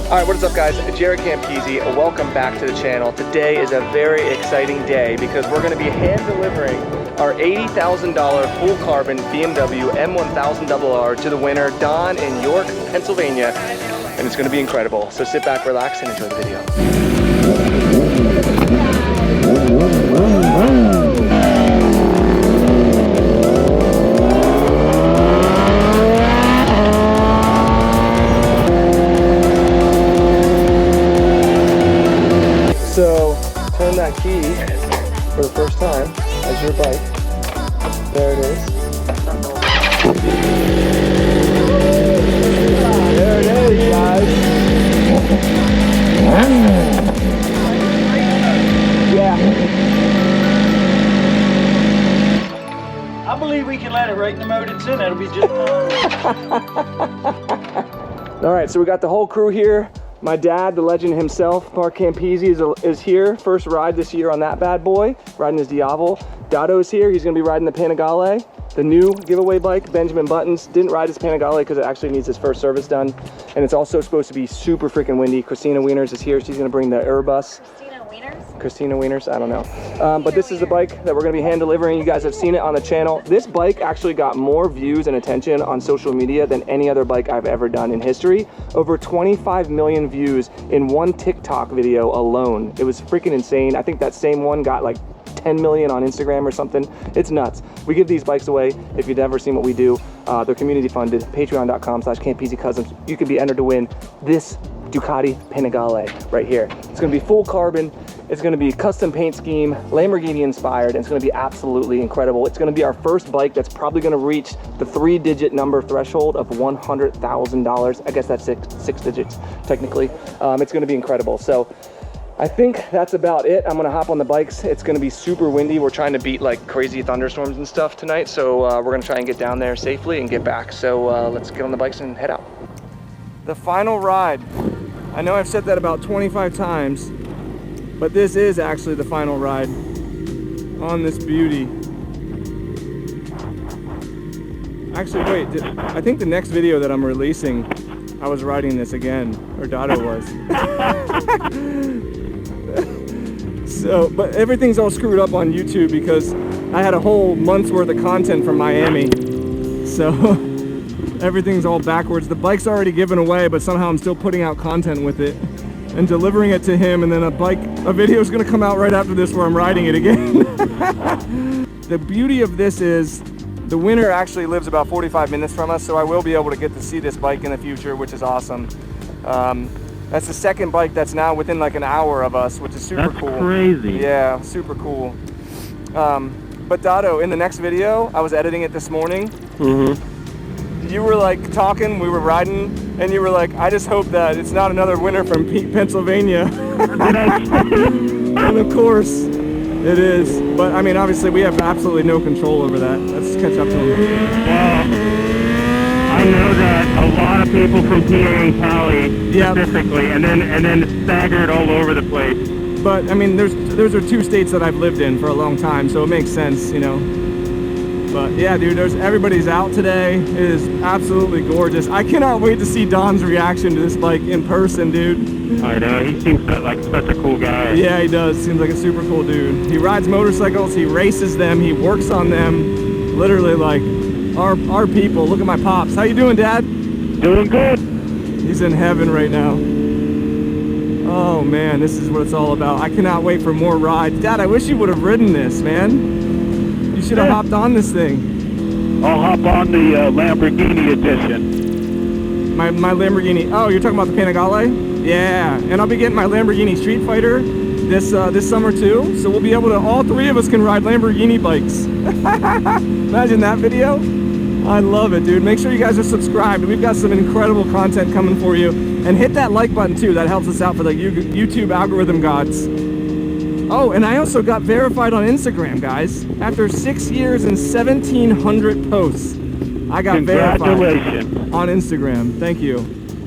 Alright, what is up guys? JaretCampisi, welcome back to the channel. Today is a very exciting day because we're going to be hand delivering our $80,000 full carbon BMW M1000RR to the winner, Don in York, Pennsylvania. And it's going to be incredible. So sit back, relax, and enjoy the video. So, turn that key for the first time as your bike. There it is. There it is, guys. Yeah. I believe we can let it right in the mode it's in. It'll be just All right, so we got the whole crew here. My dad, the legend himself, Mark Campisi, is here. First ride this year on that bad boy, riding his Diavel. Dado's here. He's going to be riding the Panigale, the new giveaway bike. Benjamin Buttons didn't ride his Panigale because it actually needs his first service done. And it's also supposed to be super freaking windy. Christina Wieners is here. She's going to bring the Airbus. Christina Wieners, I don't know. But this is the bike that we're going to be hand delivering. You guys have seen it on the channel. This bike actually got more views and attention on social media than any other bike I've ever done in history. Over 25 million views in one TikTok video alone. It was freaking insane. I think that same one got like 10 million on Instagram or something. It's nuts. We give these bikes away. If you've never seen what we do, they're community funded. Patreon.com/CampisiCousins. You can be entered to win this Ducati Panigale right here. It's going to be full carbon. It's going to be custom paint scheme, Lamborghini inspired, and it's going to be absolutely incredible. It's going to be our first bike that's probably going to reach the 3-digit number threshold of $100,000. I guess that's six digits technically. It's going to be incredible. So I think that's about it. I'm going to hop on the bikes. It's going to be super windy. We're trying to beat like crazy thunderstorms and stuff tonight. So we're going to try and get down there safely and get back. So let's get on the bikes and head out. The final ride. I know I've said that about 25 times, but this is actually the final ride on this beauty. Actually, wait, I think the next video that I'm releasing, I was riding this again, or Dado was. So, but everything's all screwed up on YouTube because I had a whole month's worth of content from Miami. So everything's all backwards. The bike's already given away, but somehow I'm still putting out content with it and delivering it to him, and then a video is going to come out right after this where I'm riding it again. The beauty of this is the winner actually lives about 45 minutes from us, so I will be able to get to see this bike in the future, which is awesome. That's the second bike that's now within like an hour of us, which is super cool. That's crazy. Yeah, super cool. But Dado, in the next video, I was editing it this morning. You were like talking, we were riding, and you were like, I just hope that it's not another winner from Pennsylvania. And of course, it is. But I mean, obviously, we have absolutely no control over that. Let's catch up to him. Well, I know that a lot of people from PA and Cali, specifically, and then staggered all over the place. But I mean, those are two states that I've lived in for a long time, so it makes sense, you know. But yeah, dude, everybody's out today. It is absolutely gorgeous. I cannot wait to see Don's reaction to this bike in person, dude. I know, he seems like such a cool guy. Yeah, he does. Seems like a super cool dude. He rides motorcycles, he races them, he works on them. Literally like our people. Look at my pops. How you doing, Dad? Doing good. He's in heaven right now. Oh man, this is what it's all about. I cannot wait for more rides. Dad, I wish you would have ridden this, man. You should have hopped on this thing. I'll hop on the Lamborghini edition. My Lamborghini. Oh, you're talking about the Panigale? Yeah, and I'll be getting my Lamborghini Street Fighter this summer too. So we'll be able to, all three of us can ride Lamborghini bikes. Imagine that video. I love it, dude. Make sure you guys are subscribed. We've got some incredible content coming for you. And hit that like button too. That helps us out for the YouTube algorithm gods. Oh, and I also got verified on Instagram, guys. After 6 years and 1,700 posts, I got verified on Instagram. Thank you.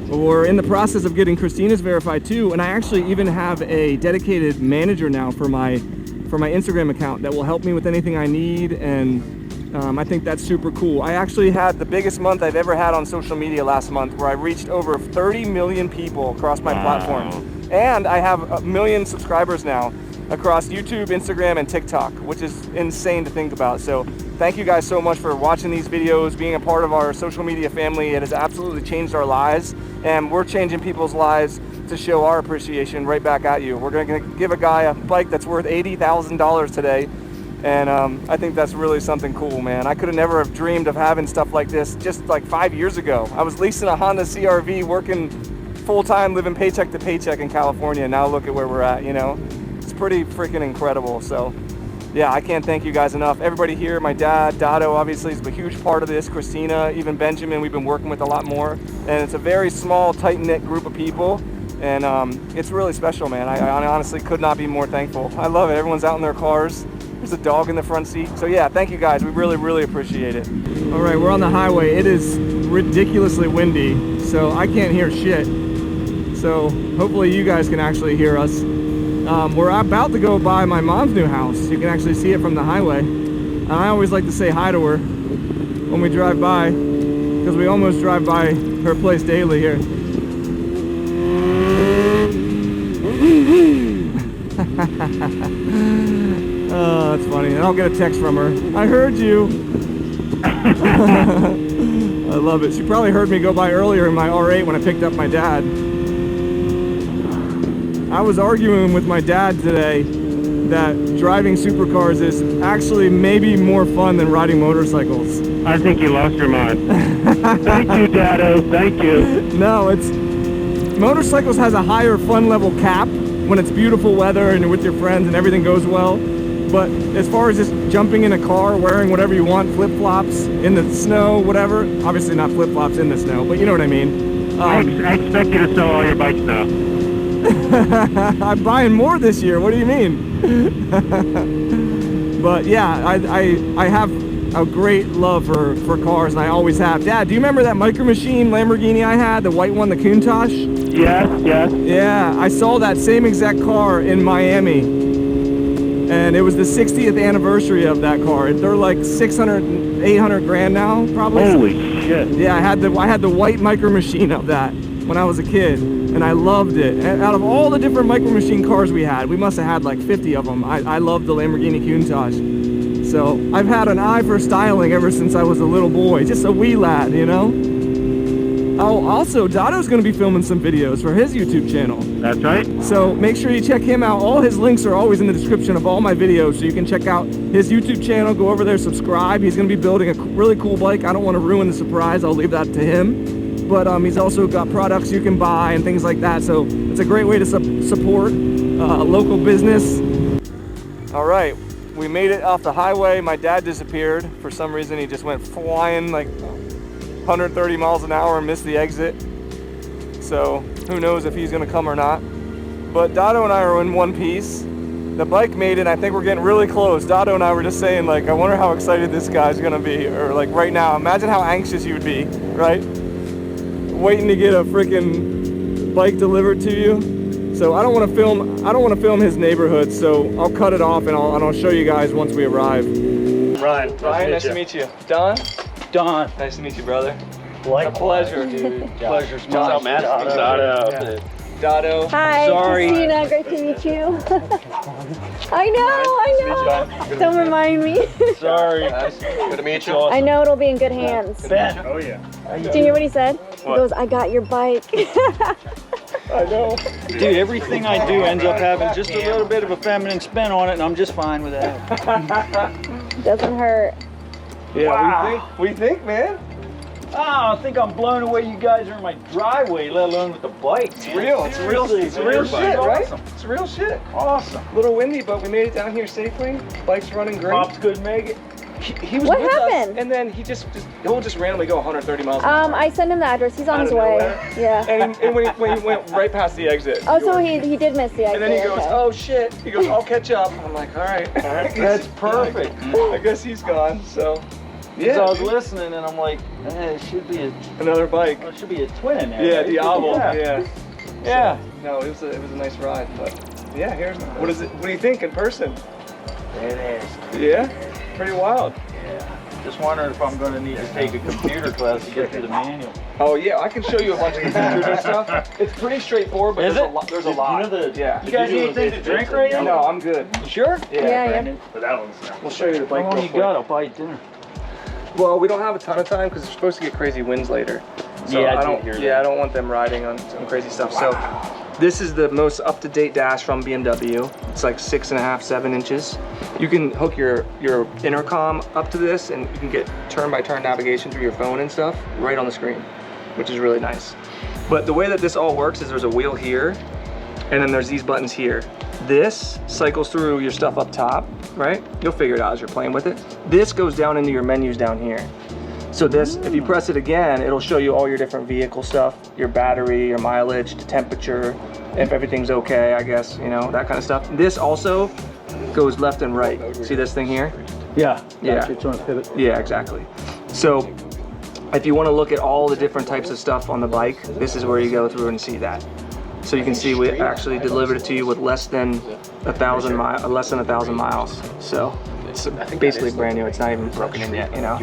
We're in the process of getting Christina's verified too, and I actually even have a dedicated manager now for my Instagram account that will help me with anything I need, and I think that's super cool. I actually had the biggest month I've ever had on social media last month, where I reached over 30 million people across my platforms. And I have 1 million subscribers now across YouTube, Instagram, and TikTok, which is insane to think about. So thank you guys so much for watching these videos, being a part of our social media family. It has absolutely changed our lives, and we're changing people's lives to show our appreciation right back at you. We're gonna give a guy a bike that's worth $80,000 today, and I think that's really something cool, man. I could have never have dreamed of having stuff like this just like 5 years ago. I was leasing a Honda CR-V, working full-time, living paycheck to paycheck in California. Now look at where we're at, you know? It's pretty freaking incredible. So yeah, I can't thank you guys enough. Everybody here, my dad, Dado obviously is a huge part of this, Christina, even Benjamin, we've been working with a lot more. And it's a very small, tight-knit group of people. And it's really special, man. I honestly could not be more thankful. I love it. Everyone's out in their cars. There's a dog in the front seat. So yeah, thank you guys. We really, really appreciate it. All right, we're on the highway. It is ridiculously windy, so I can't hear shit. So hopefully you guys can actually hear us. We're about to go by my mom's new house. You can actually see it from the highway. And I always like to say hi to her when we drive by, because we almost drive by her place daily here. Oh, that's funny. And I'll get a text from her. I heard you. I love it. She probably heard me go by earlier in my R8 when I picked up my dad. I was arguing with my dad today that driving supercars is actually maybe more fun than riding motorcycles. I think you lost your mind. Thank you, Dado. Thank you. No, motorcycles has a higher fun level cap when it's beautiful weather and you're with your friends and everything goes well. But as far as just jumping in a car, wearing whatever you want, flip-flops in the snow, whatever, obviously not flip-flops in the snow, but you know what I mean. I expect you to sell all your bikes now. I'm buying more this year. What do you mean? But yeah, I have a great love for cars, and I always have. Dad, do you remember that Micro Machine Lamborghini I had, the white one, the Countach? Yes, yes. Yeah, I saw that same exact car in Miami, and it was the 60th anniversary of that car. They're like 600, 800 grand now, probably. Holy shit. Yeah, I had the white Micro Machine of that when I was a kid, and I loved it. And out of all the different Micro Machine cars we had, we must have had like 50 of them. I loved the Lamborghini Countach. So I've had an eye for styling ever since I was a little boy, just a wee lad, you know? Oh, also, Dado's going to be filming some videos for his YouTube channel. That's right. So make sure you check him out. All his links are always in the description of all my videos, so you can check out his YouTube channel, go over there, subscribe. He's going to be building a really cool bike. I don't want to ruin the surprise. I'll leave that to him. But he's also got products you can buy and things like that. So it's a great way to support a local business. All right, we made it off the highway. My dad disappeared. For some reason, he just went flying like 130 miles an hour and missed the exit. So who knows if he's gonna come or not. But Dado and I are in one piece. The bike made it. I think we're getting really close. Dado and I were just saying, like, I wonder how excited this guy's gonna be. Or like right now, imagine how anxious you would be, right? Waiting to get a freaking bike delivered to you. So I don't want to film his neighborhood, so I'll cut it off and I'll show you guys once we arrive. Ryan, Nice to meet you. Don? Don. Nice to meet you, brother. Like a pleasure, dude. Pleasure's mine. What's up, man? Dado. Dado. Hi, Sorry. Christina. Great to meet you. I know. Don't remind me. Sorry. Good to meet you. I know it'll be in good hands. Ben. Oh, yeah. Do you hear what he said? He goes, I got your bike. I know. Dude, everything I do ends up having just a little bit of a feminine spin on it, and I'm just fine with that. Doesn't hurt. Yeah, Wow. we think, man. Oh, I think I'm blown away you guys are in my driveway, let alone with the bike. It's real shit, right? It's real shit. Awesome. A little windy, but we made it down here safely. Bike's running great. Pops couldn't make it. He was What with happened? us, and then he'll just randomly go 130 miles an hour. I sent him the address. He's on Out his of way. nowhere. Yeah. And when he went right past the exit. Oh, so he did miss the exit. And then he goes, okay. oh shit. He goes, I'll catch up. I'm like, all right. That's perfect. I guess he's gone, so. Because Yeah. I was listening and I'm like, it should be Another bike. it should be a twin in there. Yeah, right? Diablo. Yeah. Yeah. No, it was a nice ride, but yeah, what do you think in person? It is. Yeah? Pretty wild. Yeah. Just wondering if I'm going to need to take a computer class to get through the manual. Oh yeah, I can show you a bunch of computers and stuff. It's pretty straightforward, but there's a lot. There's a lot. You know yeah. You guys need anything to drink right now? No, I'm good. You sure? Yeah. But that one's We'll show you the bike. How long you got? I'll buy you dinner. Well, we don't have a ton of time because we're supposed to get crazy winds later. So Yeah, I I did don't. hear Yeah, I don't want them riding on some crazy stuff. So this is the most up-to-date dash from BMW. It's like 6.5, 7 inches. You can hook your intercom up to this, and you can get turn-by-turn navigation through your phone and stuff right on the screen, which is really nice. But the way that this all works is there's a wheel here, and then there's these buttons here. This cycles through your stuff up top, right? You'll figure it out as you're playing with it. This goes down into your menus down here. So this, if you press it again, it'll show you all your different vehicle stuff, your battery, your mileage, the temperature, if everything's okay, I guess, you know, that kind of stuff. This also goes left and right. See this thing here? Yeah. Yeah. It's on a pivot. Yeah, exactly. So if you want to look at all the different types of stuff on the bike, this is where you go through and see that. So you can see we actually delivered it to you with less than 1,000 miles. So it's basically brand new. It's not even broken in yet, you know.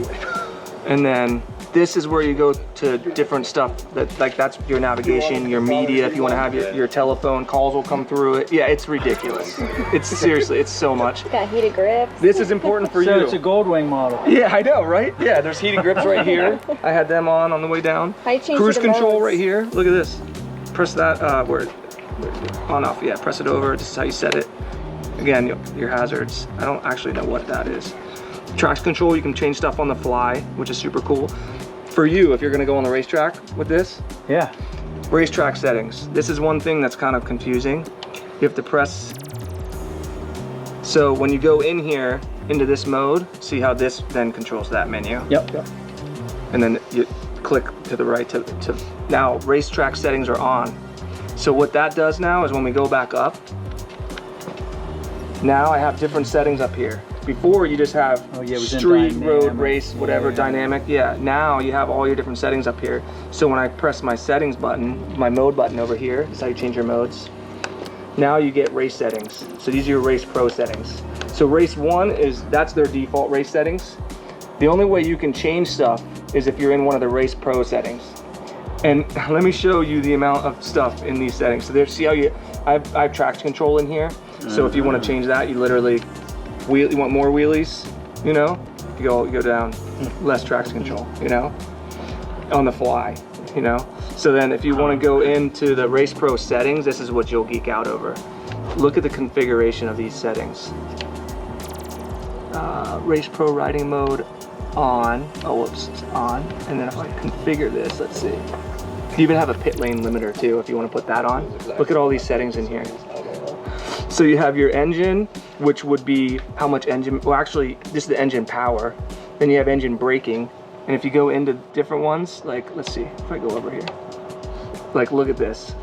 And then this is where you go to different stuff that, like, that's your navigation, your media. If you want to have your telephone, calls will come through it. Yeah, it's ridiculous. It's seriously, it's so much. Got heated grips. This is important for So you. it's a Goldwing model. Yeah, I know, right? Yeah, there's heated grips right here. I had them on the way down. How you change Cruise the control modes? right here. Look at this. Press that, on off. Yeah, press it over. This is how you set it. Again, your hazards. I don't actually know what that is. Traction control, you can change stuff on the fly, which is super cool. For you, if you're gonna go on the racetrack with this, Yeah. racetrack settings. This is one thing that's kind of confusing. You have to press. So when you go in here into this mode, see how this then controls that menu. Yep. And then you click to the right to now racetrack settings are on. So what that does now is when we go back up, now I have different settings up here. Before you just have it was in street, dynamic. road, race, whatever, Yeah. dynamic. Yeah, now you have all your different settings up here. So when I press my settings button, my mode button over here, this is how you change your modes. Now you get race settings. So these are your race pro settings. So race 1 that's their default race settings. The only way you can change stuff is if you're in one of the race pro settings. And let me show you the amount of stuff in these settings. So there, see how I've traction control in here. So if you want to change that, you literally you want more wheelies, you know, you go down, less traction control, you know, on the fly, you know. So then if you want to go into the Race Pro settings, this is what you'll geek out over. Look at the configuration of these settings. Race Pro riding mode on, oh whoops, it's on. And then if I configure this, let's see. You even have a pit lane limiter too, if you want to put that on. Look at all these settings in here. So you have your engine, which would be how much engine, well actually this is the engine power. Then you have engine braking. And if you go into different ones, like let's see, if I go over here. Like look at this.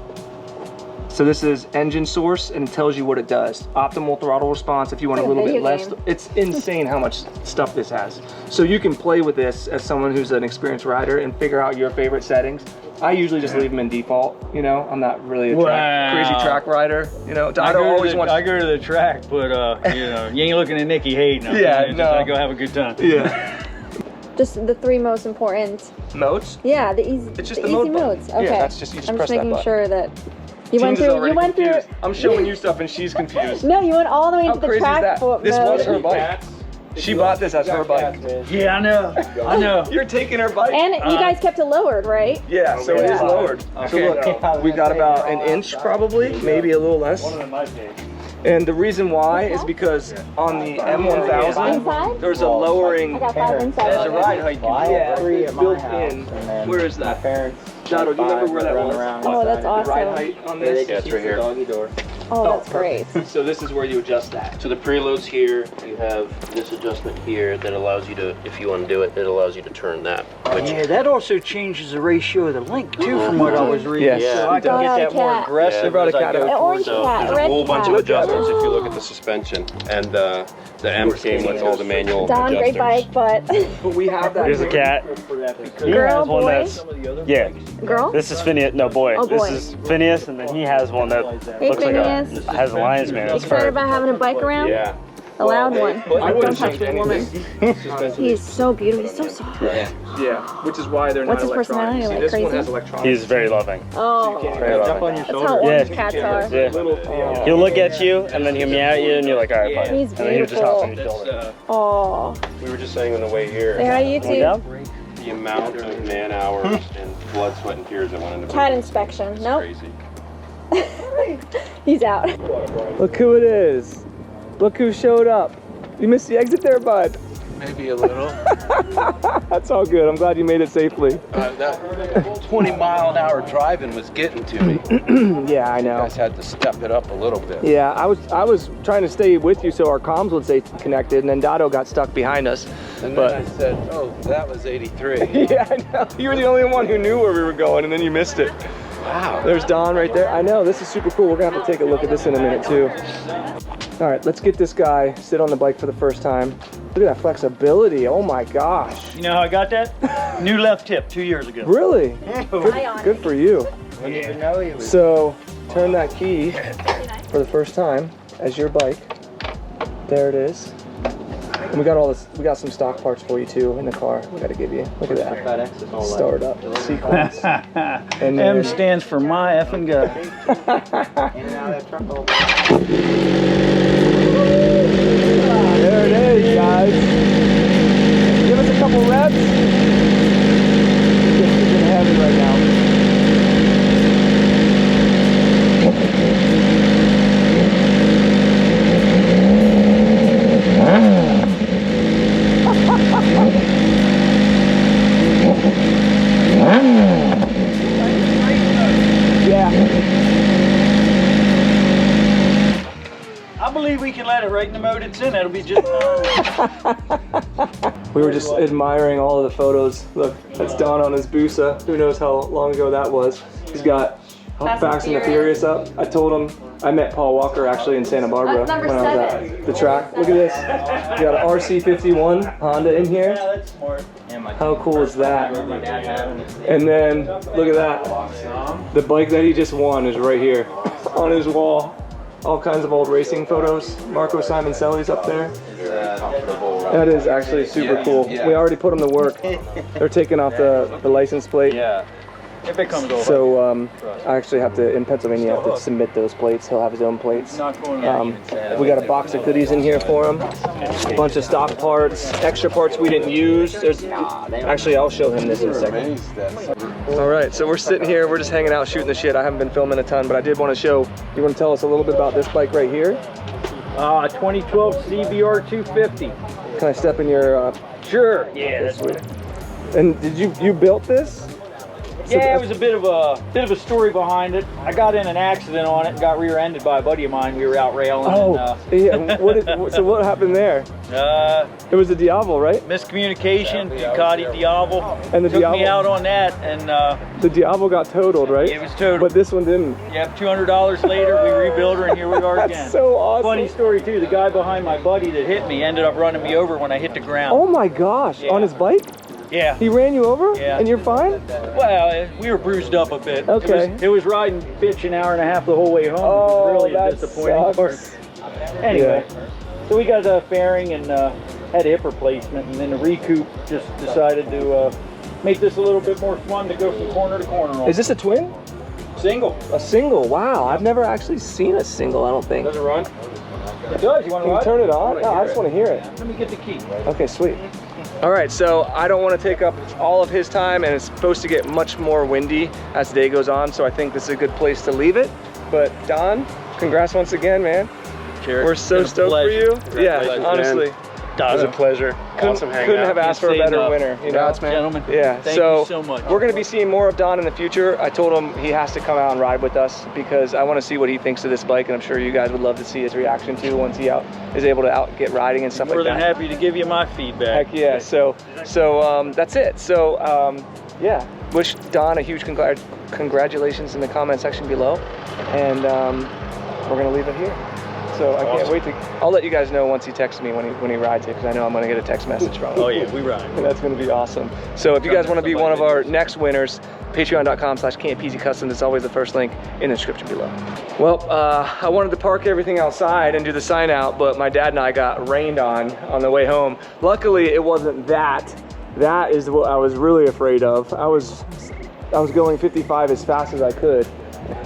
So this is engine source and it tells you what it does. Optimal throttle response if you want a little bit less. It's insane how much stuff this has. So you can play with this as someone who's an experienced rider and figure out your favorite settings. I usually just leave them in default, you know. I'm not really a crazy track rider, you know. I go to the track, but you know, you ain't looking at Nikki hating. Yeah, Just no. I go have a good time. Yeah. Just the 3 most important. Modes? Yeah, the easy. It's just the the mode easy button. modes. Okay. Yeah, that's just you just I'm press just that making button. sure that you went Jeans is through. already You went through. confused. I'm showing you stuff and she's confused. No, you went all the way How into the crazy is track that? mode. This was her bike. She bought this as her bike. Yeah, I know. I know. You're taking her bike. And you guys kept it lowered, right? Yeah, so it is lowered. Okay. So look, we got about an inch probably, maybe a little less. And the reason why is because on the M1000, Inside? there's a lowering I got 5 inside. as a ride height. Yeah, it's built in. Where is that? Dotto, do you remember where that was? Oh, that's The ride awesome. height on this? Yeah, it's right here. Oh, that's great. So this is where you adjust that. So the preload's here. You have this adjustment here that allows you to, if you want to do it, it allows you to turn that. Which Yeah, that also changes the ratio of the link too, from what I was reading. Yes. So I can Brought out get a that more cat. aggressive Yeah. Brought a as I cat go out. An orange so cat, there's red a whole bunch of cat. adjustments if you look at the suspension, and the M came with all the manual Don, great adjusters. bike, but But we have that. Here's a cat. He Girl, has one boy? that's, yeah. girl. This is Phineas, no boy. Oh, boy. This is Phineas, and then he has one that Hey, looks like Phineas. has a lion's mane. It's Excited fur. about having a bike around? Yeah. A loud one. I Like, wouldn't don't touch change me, woman. anything. He's so beautiful. He's so soft. Yeah, which is why they're What's not his electronic. personality, See, like, this one crazy? has electronic. He's very loving. Oh, Very loving. Jump on your that's shoulder. how orange Yeah. cats are. Yeah. Little, He'll look at you and then he'll meow at you and you're like, all right, buddy. He's And then he'll just hop on your beautiful. shoulder. Oh, We were just saying on the way here, say hi to Going YouTube. down? the amount of man hours and blood, sweat, and tears that went into Cat it. inspection. It's Nope. crazy. He's out. Look who it is. Look who showed up. You missed the exit there, bud. Maybe a little. That's all good. I'm glad you made it safely. That 20-mile-an-hour driving was getting to me. Yeah, I You know. guys had to step it up a little bit. Yeah, I was trying to stay with you so our comms would stay connected, and then Dado got stuck behind us. And But then I said, oh, that was 83. yeah, I know. You were the only one who knew where we were going, and then you missed it. Wow. There's Don right there. I know, this is super cool. We're gonna have to take a look at this in a minute too. All right, let's get this guy sit on the bike for the first time. Look at that flexibility. Oh my gosh. You know how I got that? New left hip 2 years ago. Really? Good for you. Didn't even know he was. So turn that key for the first time as your bike. There it is. And we got all this. We got some stock parts for you too in the car. We got to give you. Look at that. Start up sequence. And then, M stands for my effing go. there it is, guys. Give us a couple reps. It's freaking heavy right now. Yeah. I believe we can let it right in the mode it's in. It'll be just We were just admiring all of the photos. Look, that's Don on his Busa. Who knows how long ago that was. He's got Fast and the Furious up. I told him, I met Paul Walker actually in Santa Barbara That's when number I was at the track. Look at this. We got an RC51 Honda in here. Yeah, that's smart. How cool is that? And then, look at that. The bike that he just won is right here on his wall. All kinds of old racing photos. Marco Simoncelli's up there. That is actually super cool. We already put them to work. They're taking off the license plate. Yeah. If it comes over. So I actually have to, in Pennsylvania, I have to submit those plates. He'll have his own plates. Not going We got a box of goodies in here for him. A bunch of stock parts, extra parts we didn't use. Actually, I'll show him this in a second. All right, so we're sitting here, we're just hanging out, shooting the shit. I haven't been filming a ton, but I did want to show. You want to tell us a little bit about this bike right here? 2012 CBR 250. Can I step in your? Sure. Yeah, that's sweet. And did you built this? Yeah, it was a bit of a story behind it. I got in an accident on it and got rear-ended by a buddy of mine. We were out railing. Oh, and, yeah. So what happened there? It was a Diavol, right? Miscommunication, Ducati Diavol. And the took Diavol- me out on that, and The Diavol got totaled, right? it was totaled. But this one didn't. yeah, $200 later, we rebuilt her, and here we are again. That's so awesome. Funny story too. The guy behind my buddy that hit me ended up running me over when I hit the ground. Oh my gosh! Yeah. On his bike? Yeah. He ran you over? Yeah. And you're fine? Well, we were bruised up a bit. Okay. It was riding bitch an hour and a half the whole way home. Oh, it was really that a disappointing sucks. part. Anyway, so we got a fairing and had a hip replacement, and then the recoup just decided to make this a little bit more fun to go from corner to corner on. Is this a twin? Single? A single? Wow, I've never actually seen a single, I don't think. Does it run? It does. You want to Can you ride? turn it on? No, I just want to hear it. Let me get the key. Okay, sweet. All right, so I don't want to take up all of his time, and it's supposed to get much more windy as the day goes on, so I think this is a good place to leave it. But Don, congrats once again, man. Jaret, We're so it's been a stoked for you. pleasure. Yeah, Pleasure, honestly. It was a pleasure. Awesome hanging Couldn't out. have asked for a Can't say better enough. winner, you know? Gentlemen, Yeah, thank so, you so much. we're going to be seeing more of Don in the future. I told him he has to come out and ride with us because I want to see what he thinks of this bike, and I'm sure you guys would love to see his reaction too once he is able to get riding and stuff More like than that. happy to give you my feedback. Heck yeah! So that's it. So yeah, wish Don a huge congratulations in the comment section below, and we're going to leave it here. So I can't wait to. I'll let you guys know once he texts me when he rides it, because I know I'm going to get a text message from him. Oh yeah, we ride. And that's going to be awesome. So if you guys want to be one of our next winners, Patreon.com/Campisi Custom. It's always the first link in the description below. Well, I wanted to park everything outside and do the sign out, but my dad and I got rained on the way home. Luckily, it wasn't that. That is what I was really afraid of. I was going 55 as fast as I could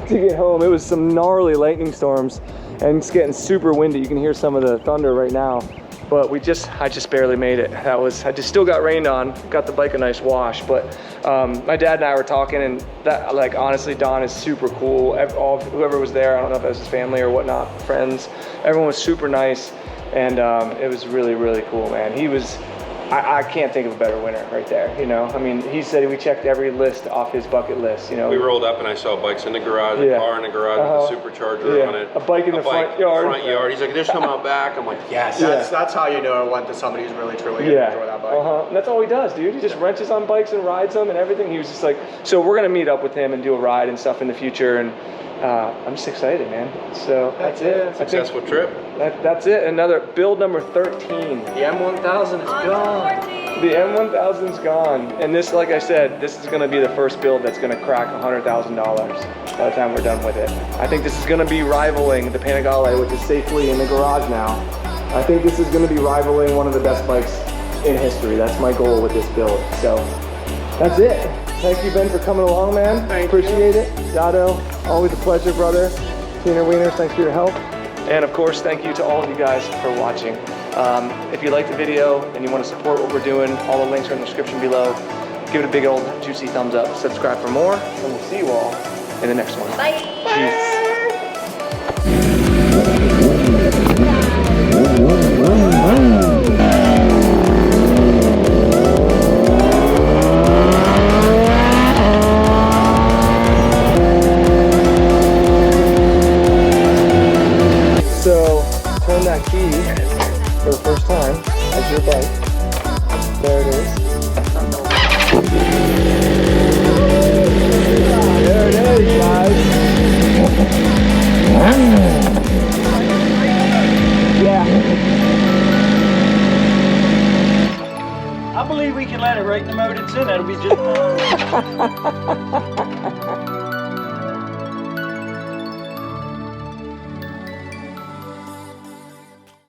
to get home. It was some gnarly lightning storms and it's getting super windy. You can hear some of the thunder right now. But I just barely made it. I just still got rained on, got the bike a nice wash. But my dad and I were talking, and that, like, honestly, Don is super cool. Whoever was there, I don't know if that was his family or whatnot, friends, everyone was super nice. And it was really, really cool, man. He was, I can't think of a better winner right there, you know? I mean, he said we checked every list off his bucket list, you know? We rolled up and I saw bikes in the garage, a car in the garage with a supercharger on it. A bike in the front yard. He's like, there's some out back. I'm like, yes. That's how you know I went to somebody who's really truly gonna enjoy that bike. And that's all he does, dude. He just wrenches on bikes and rides them and everything. He was just like, so we're gonna meet up with him and do a ride and stuff in the future. And I'm just excited, man. So that's it. Successful trip. That's it. Another build number 13. The M1000 is gone. The M1000's gone. And this, like I said, this is gonna be the first build that's gonna crack $100,000 by the time we're done with it. I think this is gonna be rivaling the Panigale, which is safely in the garage now. I think this is gonna be rivaling one of the best bikes in history. That's my goal with this build. So that's it. Thank you, Ben, for coming along, man. Appreciate it. Dado, always a pleasure, brother. Tina Wieners, thanks for your help. And of course, thank you to all of you guys for watching. If you liked the video and you want to support what we're doing, all the links are in the description below. Give it a big old juicy thumbs up. Subscribe for more, and we'll see you all in the next one. Bye. Peace. So, turn that key for the first time as your bike. There it is. There it is, guys. Yeah. I believe we can let it right in the mode it's in. That'll be just fine.